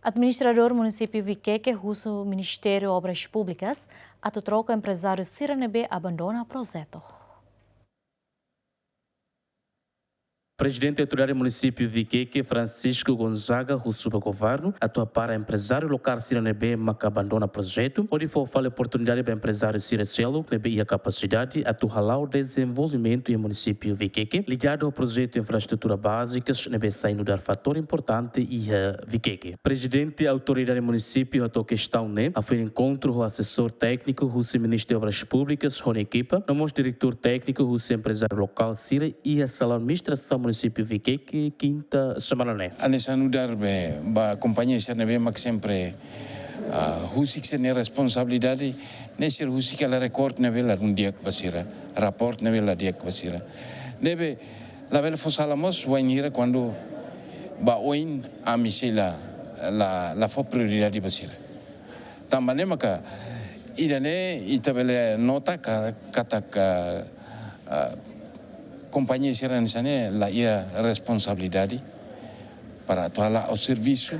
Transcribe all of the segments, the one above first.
Administrador município Viqueque, russo Ministério Obras Públicas, a troca empresário Siranebe abandona o projeto. Presidente autoritário do município Viqueque, Francisco Gonzaga, Russuba Governo, atua para empresário local Siranebe, que abandona o projeto, onde for falar oportunidade para empresário Siracelo, que tem a capacidade de atuar o desenvolvimento do município Viqueque, ligado ao projeto de infraestrutura básicas, que saindo dar fator importante e Viqueque. Presidente autoridade do município, a questão, a foi encontro com o assessor técnico, o Ministério de Obras Públicas, com a equipa, o diretor técnico, o empresário local Sira e a sala administração município Viqueque, quinta semana, né? Nessa nudar a companhia CNB, mas sempre Husik seni responsabilidade nesse Husik ela record neve la dia que basira, rapport neve la dia que basira. Neve la vela fosalamos wainira quando ba oin a misela la fo prioridade basira. Também maka idane itabele nota kata companhia serana la ia responsabilidade para atuar o serviço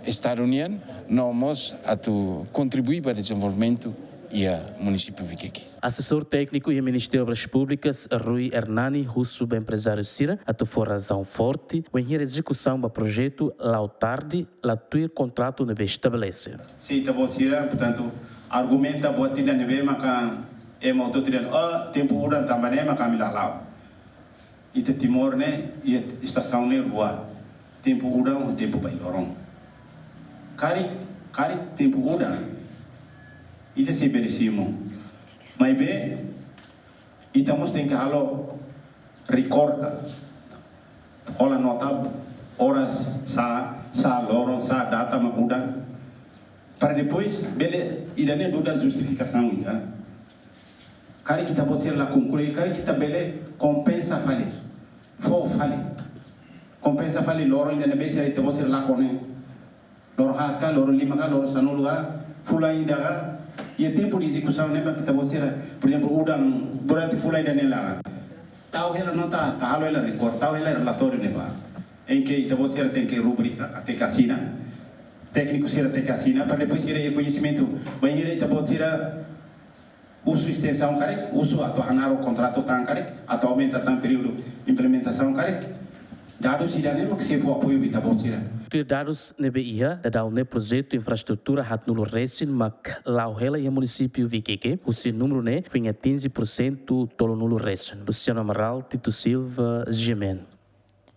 Estado União nós a contribuir para o desenvolvimento e a município Viqueque. Assessor técnico e Ministério de Obras Públicas, Rui Hernani, russo empresário Sira, a for razão forte, em execução do projeto, lá tarde, lá tuir contrato neve estabelece. Se tá bom Sira, portanto, argumenta boa tida neve, mas é uma autoridade, tempo uran também, mas camila lá. E te Timor, né, e estação né, rua, tempo uran, o tempo bailorong. Kari tempo uran. Ita se beresimo. Mas bem, estamos tem que halo recorda. Ola nota horas sa lorong sa data makudan. Para depois, bele idane dudar justificação ida. Kari kita boser la concluir, kari kita bele compensa fale. Fo fale. Compensa fale lorong idane bese kita boser la kone. Lorong hatka, lorong lima ka, lorong sanuluga, fulai daga. E tempo de execução, né, para kita boser, por exemplo, udang durante fulai idane la. Tahu ela nota, tahu ela record, tahu ela relatório né, ba. Em que kita boser tem que rubrica, até casina. Técnico será ter casina, para depois ser reconhecimento. Banheiro kita boser uso extensão carec, uso atuar o contrato tan carec, atualmente está em período de implementação carec. Dados idane que se for apoio kita boser. Dados NBIA, da o projeto de infraestrutura hat nulo recém, mas lá o e o município Viqueque, o seu número foi em 15% tolo nulo recém. Luciano Amaral, Tito Silva, Gemen.